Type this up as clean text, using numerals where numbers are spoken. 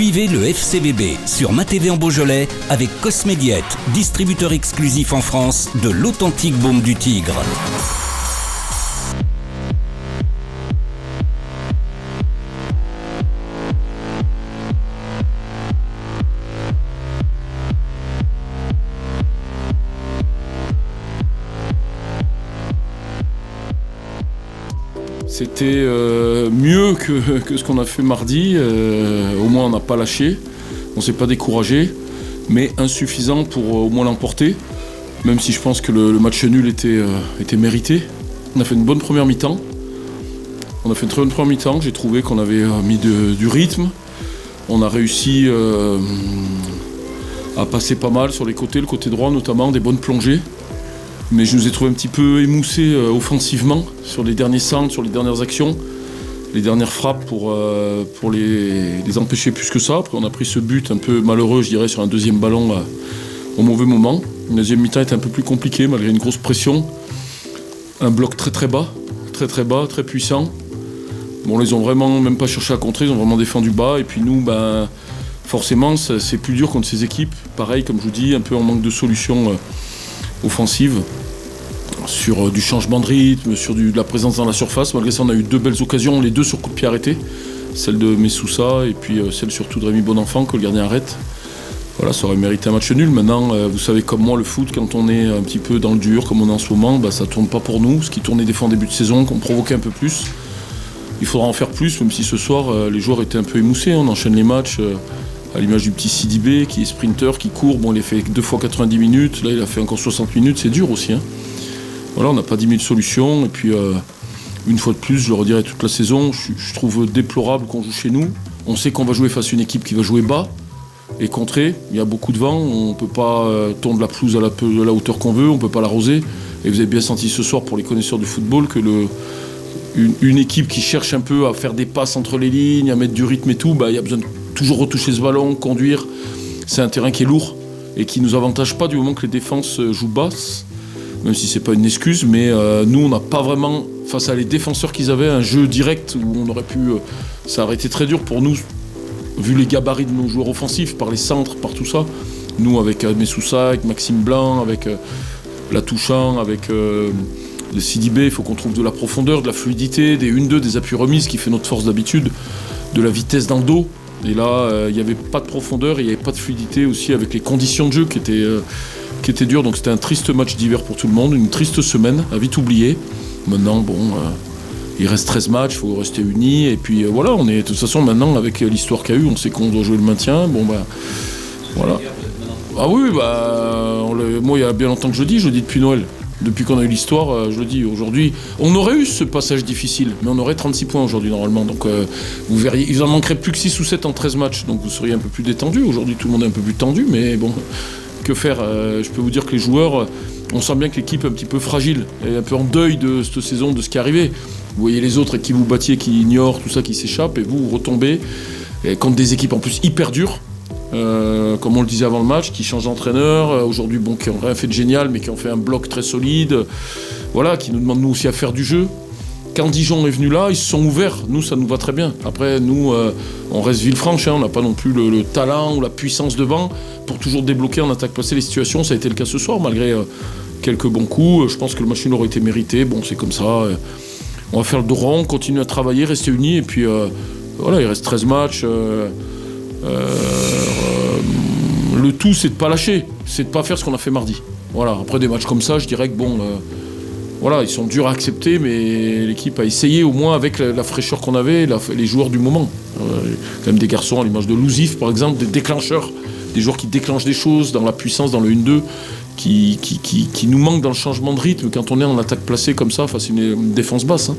Suivez le FCBB sur MaTV en Beaujolais avec Cosmédiette, distributeur exclusif en France de l'authentique baume du tigre. C'était mieux que ce qu'on a fait mardi. Au moins, on n'a pas lâché. On ne s'est pas découragé, mais insuffisant pour au moins l'emporter. Même si je pense que le match nul était mérité. On a fait une bonne première mi-temps. On a fait une très bonne première mi-temps. J'ai trouvé qu'on avait mis du rythme. On a réussi à passer pas mal sur les côtés, le côté droit notamment, des bonnes plongées. Mais je nous ai trouvé un petit peu émoussés offensivement sur les derniers centres, sur les dernières actions, les dernières frappes pour les empêcher plus que ça. Après, on a pris ce but un peu malheureux, je dirais, sur un deuxième ballon au mauvais moment. La deuxième mi-temps était un peu plus compliquée malgré une grosse pression. Un bloc très bas, très puissant. Bon, ils ont vraiment même pas cherché à contrer, ils ont vraiment défendu bas. Et puis nous, forcément, c'est plus dur contre ces équipes. Pareil, comme je vous dis, un peu en manque de solutions offensives. Sur du changement de rythme, sur de la présence dans la surface. Malgré ça, on a eu deux belles occasions, les deux sur coup de pied arrêté. Celle de Messoussa et puis celle surtout de Rémi Bonenfant que le gardien arrête. Voilà, ça aurait mérité un match nul. Maintenant, vous savez comme moi, le foot, quand on est un petit peu dans le dur, comme on est en ce moment, ça tourne pas pour nous. Ce qui tournait des fois en début de saison, qu'on provoquait un peu plus. Il faudra en faire plus, même si ce soir, les joueurs étaient un peu émoussés. On enchaîne les matchs à l'image du petit Sidibé, qui est sprinter, qui court. Bon, il a fait 2 fois 90 minutes. Là, il a fait encore 60 minutes. C'est dur aussi, hein. Voilà, on n'a pas 10 000 solutions. Et puis, une fois de plus, je le redirai toute la saison, je trouve déplorable qu'on joue chez nous. On sait qu'on va jouer face à une équipe qui va jouer bas et contrer. Il y a beaucoup de vent, on ne peut pas tondre la pelouse à la hauteur qu'on veut, on ne peut pas l'arroser. Et vous avez bien senti ce soir, pour les connaisseurs du football, que une équipe qui cherche un peu à faire des passes entre les lignes, à mettre du rythme et tout, il y a besoin de toujours retoucher ce ballon, conduire. C'est un terrain qui est lourd et qui ne nous avantage pas du moment que les défenses jouent basses. Même si c'est pas une excuse, mais nous on n'a pas vraiment, face à les défenseurs qu'ils avaient, un jeu direct où on aurait pu... ça aurait été très dur pour nous, vu les gabarits de nos joueurs offensifs, par les centres, par tout ça. Nous avec Messoussa, avec Maxime Blanc, avec Latouchant, avec le Sidibé, il faut qu'on trouve de la profondeur, de la fluidité, des 1-2, des appuis remises qui fait notre force d'habitude, de la vitesse dans le dos. Et là, il n'y avait pas de profondeur et il n'y avait pas de fluidité aussi avec les conditions de jeu qui étaient dures. Donc c'était un triste match d'hiver pour tout le monde, une triste semaine, à vite oublier. Maintenant, il reste 13 matchs, il faut rester unis. Et puis voilà, on est de toute façon maintenant, avec l'histoire qu'il y a eu, on sait qu'on doit jouer le maintien. Voilà. Ah oui, moi il y a bien longtemps que je le dis depuis Noël. Depuis qu'on a eu l'histoire, je le dis, aujourd'hui, on aurait eu ce passage difficile, mais on aurait 36 points aujourd'hui normalement. Donc vous verriez, il en manquerait plus que 6 ou 7 en 13 matchs, donc vous seriez un peu plus détendu. Aujourd'hui, tout le monde est un peu plus tendu, mais bon, que faire je peux vous dire que les joueurs, on sent bien que l'équipe est un petit peu fragile, et un peu en deuil de cette saison, de ce qui est arrivé. Vous voyez les autres qui vous battiez, qui ignorent, tout ça, qui s'échappent, et vous retombez contre des équipes en plus hyper dures. Comme on le disait avant le match, qui changent d'entraîneur, aujourd'hui qui n'ont rien fait de génial, mais qui ont fait un bloc très solide, voilà, qui nous demandent nous aussi à faire du jeu. Quand Dijon est venu là, ils se sont ouverts, nous ça nous va très bien. Après nous, on reste Villefranche, on n'a pas non plus le talent ou la puissance devant pour toujours débloquer en attaque placée les situations. Ça a été le cas ce soir, malgré quelques bons coups. Je pense que le match nul aurait été mérité, c'est comme ça. On va faire le dos rond, continuer à travailler, rester unis, et puis voilà, il reste 13 matchs. Le tout, c'est de pas lâcher, c'est de pas faire ce qu'on a fait mardi. Voilà. Après des matchs comme ça, je dirais que voilà, ils sont durs à accepter, mais l'équipe a essayé au moins avec la fraîcheur qu'on avait, les joueurs du moment. Quand même des garçons à l'image de Louzif par exemple, des déclencheurs, des joueurs qui déclenchent des choses dans la puissance, dans le 1-2, qui nous manquent dans le changement de rythme quand on est en attaque placée comme ça face à une défense basse.